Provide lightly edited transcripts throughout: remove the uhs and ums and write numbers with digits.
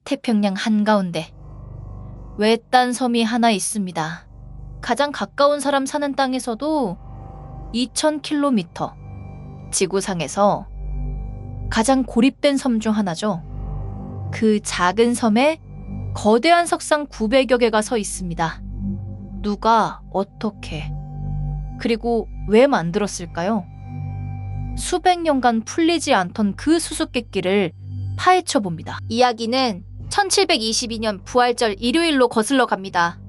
태평양 한가운데 외딴 섬이 하나 있습니다. 가장 가까운 사람 사는 땅에서도 2000km, 지구상에서 가장 고립된 섬 중 하나죠. 그 작은 섬에 거대한 석상 900여 개가 서 있습니다. 누가, 어떻게, 그리고 왜 만들었을까요? 수백 년간 풀리지 않던 그 수수께끼를 파헤쳐 봅니다. 이야기는 1722년 부활절 일요일로 거슬러 갑니다.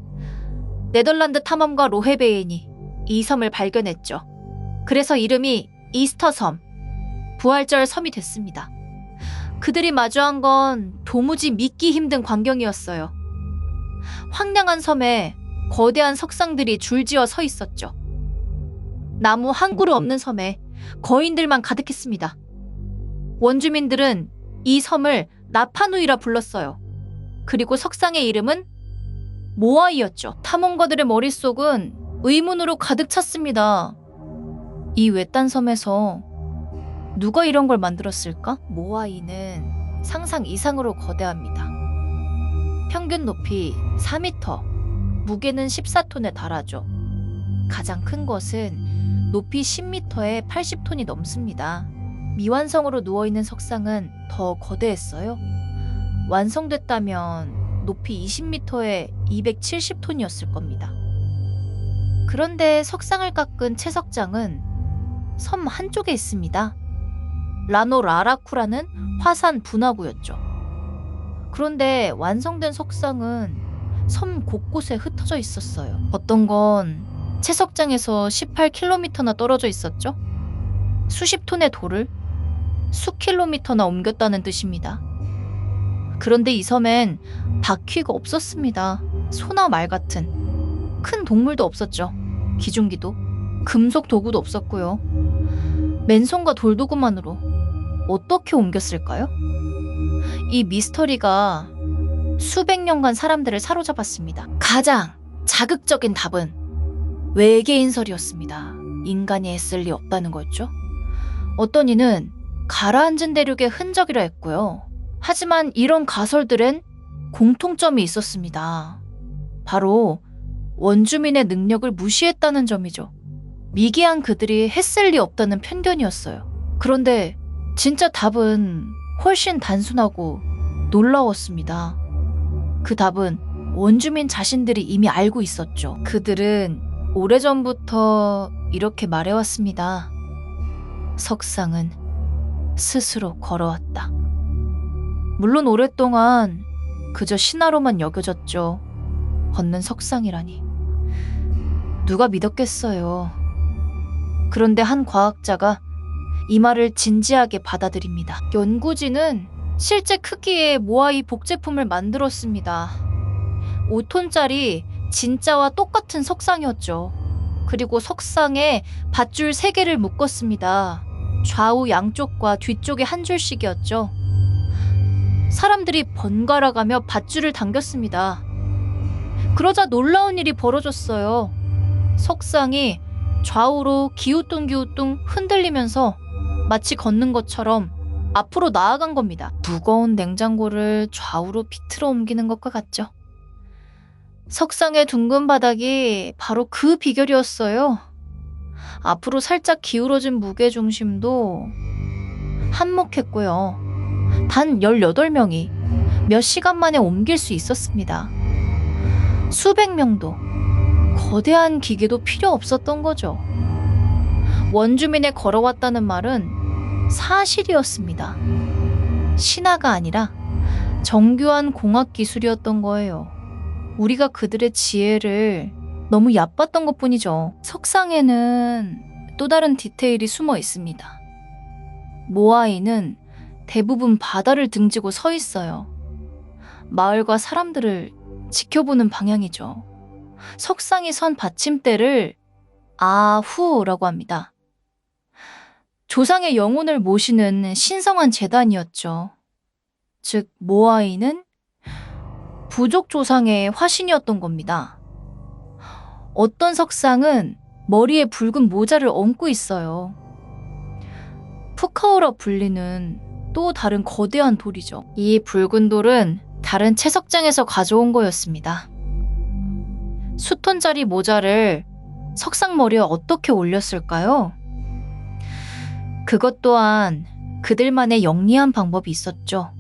네덜란드 탐험가 로헤베인이 이 섬을 발견했죠. 그래서 이름이 이스터섬, 부활절 섬이 됐습니다. 그들이 마주한 건 도무지 믿기 힘든 광경이었어요. 황량한 섬에 거대한 석상들이 줄지어 서 있었죠. 나무 한 그루 없는 섬에 거인들만 가득했습니다. 원주민들은 이 섬을 라파누이라 불렀어요. 그리고 석상의 이름은 모아이였죠. 탐험가들의 머릿속은 의문으로 가득 찼습니다. 이 외딴 섬에서 누가 이런 걸 만들었을까? 모아이는 상상 이상으로 거대합니다. 평균 높이 4m, 무게는 14톤에 달하죠. 가장 큰 것은 높이 10m에 80톤이 넘습니다. 미완성으로 누워있는 석상은 더 거대했어요. 완성됐다면 높이 20m에 270톤이었을 겁니다. 그런데 석상을 깎은 채석장은 섬 한쪽에 있습니다. 라노라라쿠라는 화산 분화구였죠. 그런데 완성된 석상은 섬 곳곳에 흩어져 있었어요. 어떤 건 채석장에서 18km나 떨어져 있었죠. 수십 톤의 돌을 수킬로미터나 옮겼다는 뜻입니다. 그런데 이 섬엔 바퀴가 없었습니다. 소나 말 같은 큰 동물도 없었죠. 기중기도, 금속 도구도 없었고요. 맨손과 돌도구만으로 어떻게 옮겼을까요? 이 미스터리가 수백 년간 사람들을 사로잡았습니다. 가장 자극적인 답은 외계인설이었습니다. 인간이 했을 리 없다는 거였죠. 어떤 이는 가라앉은 대륙의 흔적이라 했고요. 하지만 이런 가설들엔 공통점이 있었습니다. 바로 원주민의 능력을 무시했다는 점이죠. 미개한 그들이 했을 리 없다는 편견이었어요. 그런데 진짜 답은 훨씬 단순하고 놀라웠습니다. 그 답은 원주민 자신들이 이미 알고 있었죠. 그들은 오래전부터 이렇게 말해왔습니다. 석상은 스스로 걸어왔다. 물론 오랫동안 그저 신화로만 여겨졌죠. 걷는 석상이라니. 누가 믿었겠어요. 그런데 한 과학자가 이 말을 진지하게 받아들입니다. 연구진은 실제 크기의 모아이 복제품을 만들었습니다. 5톤짜리 진짜와 똑같은 석상이었죠. 그리고 석상에 밧줄 3개를 묶었습니다. 좌우 양쪽과 뒤쪽에 한 줄씩이었죠. 사람들이 번갈아가며 밧줄을 당겼습니다. 그러자 놀라운 일이 벌어졌어요. 석상이 좌우로 기우뚱기우뚱 흔들리면서 마치 걷는 것처럼 앞으로 나아간 겁니다. 무거운 냉장고를 좌우로 비틀어 옮기는 것과 같죠. 석상의 둥근 바닥이 바로 그 비결이었어요. 앞으로 살짝 기울어진 무게중심도 한몫했고요. 단 18명이 몇 시간 만에 옮길 수 있었습니다. 수백 명도 거대한 기계도 필요 없었던 거죠. 원주민의 걸어왔다는 말은 사실이었습니다. 신화가 아니라 정교한 공학 기술이었던 거예요. 우리가 그들의 지혜를 너무 얕봤던 것뿐이죠. 석상에는 또 다른 디테일이 숨어 있습니다. 모아이는 대부분 바다를 등지고 서 있어요. 마을과 사람들을 지켜보는 방향이죠. 석상이 선 받침대를 아후라고 합니다. 조상의 영혼을 모시는 신성한 제단이었죠. 즉 모아이는 부족 조상의 화신이었던 겁니다. 어떤 석상은 머리에 붉은 모자를 얹고 있어요. 푸카오라 불리는 또 다른 거대한 돌이죠. 이 붉은 돌은 다른 채석장에서 가져온 거였습니다. 수톤짜리 모자를 석상 머리에 어떻게 올렸을까요? 그것 또한 그들만의 영리한 방법이 있었죠.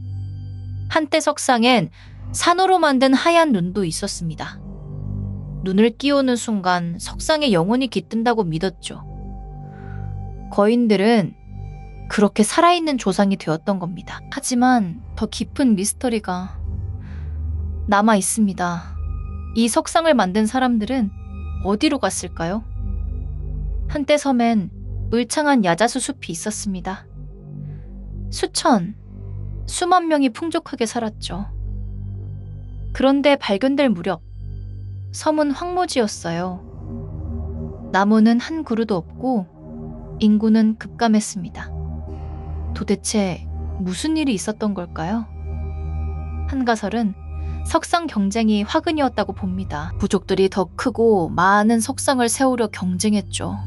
한때 석상엔 산호로 만든 하얀 눈도 있었습니다. 눈을 끼우는 순간 석상에 영혼이 깃든다고 믿었죠. 거인들은 그렇게 살아있는 조상이 되었던 겁니다. 하지만 더 깊은 미스터리가 남아 있습니다. 이 석상을 만든 사람들은 어디로 갔을까요? 한때 섬엔 울창한 야자수 숲이 있었습니다. 수만 명이 풍족하게 살았죠. 그런데 발견될 무렵 섬은 황무지였어요. 나무는 한 그루도 없고 인구는 급감했습니다. 도대체 무슨 일이 있었던 걸까요? 한가설은 석상 경쟁이 화근이었다고 봅니다. 부족들이 더 크고 많은 석상을 세우려 경쟁했죠.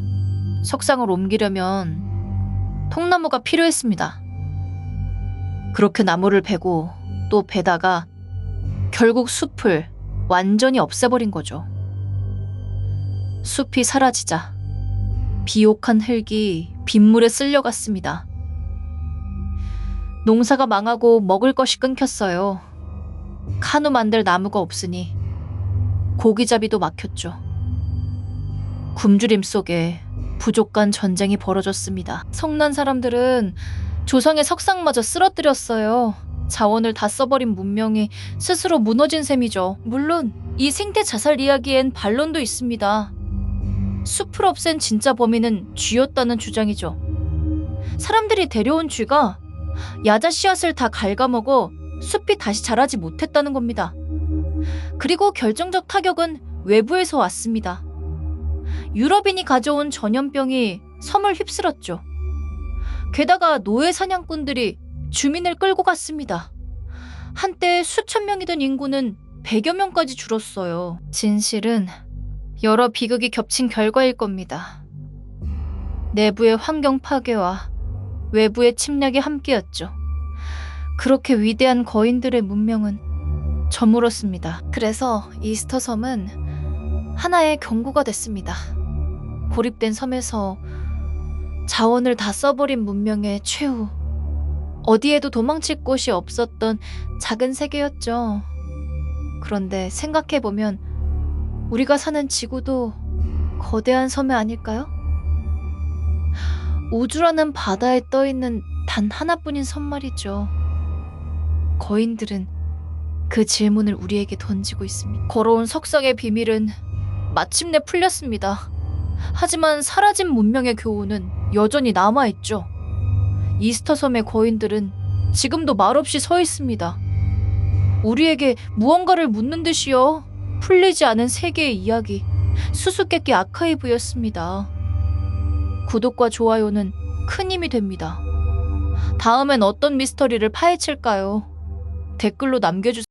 석상을 옮기려면 통나무가 필요했습니다. 그렇게 나무를 베고 또 베다가 결국 숲을 완전히 없애버린 거죠. 숲이 사라지자 비옥한 흙이 빗물에 쓸려갔습니다. 농사가 망하고 먹을 것이 끊겼어요. 카누 만들 나무가 없으니 고기잡이도 막혔죠. 굶주림 속에 부족 간 전쟁이 벌어졌습니다. 성난 사람들은 조상의 석상마저 쓰러뜨렸어요. 자원을 다 써버린 문명이 스스로 무너진 셈이죠. 물론 이 생태 자살 이야기엔 반론도 있습니다. 숲을 없앤 진짜 범인은 쥐였다는 주장이죠. 사람들이 데려온 쥐가 야자 씨앗을 다 갉아먹어 숲이 다시 자라지 못했다는 겁니다. 그리고 결정적 타격은 외부에서 왔습니다. 유럽인이 가져온 전염병이 섬을 휩쓸었죠. 게다가 노예 사냥꾼들이 주민을 끌고 갔습니다. 한때 수천 명이던 인구는 100여 명까지 줄었어요. 진실은 여러 비극이 겹친 결과일 겁니다. 내부의 환경 파괴와 외부의 침략이 함께였죠. 그렇게 위대한 거인들의 문명은 저물었습니다. 그래서 이스터 섬은 하나의 경고가 됐습니다. 고립된 섬에서 자원을 다 써버린 문명의 최후, 어디에도 도망칠 곳이 없었던 작은 세계였죠. 그런데 생각해보면 우리가 사는 지구도 거대한 섬이 아닐까요? 우주라는 바다에 떠있는 단 하나뿐인 섬 말이죠. 거인들은 그 질문을 우리에게 던지고 있습니다. 걸어온 석상의 비밀은 마침내 풀렸습니다. 하지만 사라진 문명의 교훈은 여전히 남아있죠. 이스터 섬의 거인들은 지금도 말없이 서 있습니다. 우리에게 무언가를 묻는 듯이요. 풀리지 않은 세계의 이야기, 수수께끼 아카이브였습니다. 구독과 좋아요는 큰 힘이 됩니다. 다음엔 어떤 미스터리를 파헤칠까요? 댓글로 남겨주세요.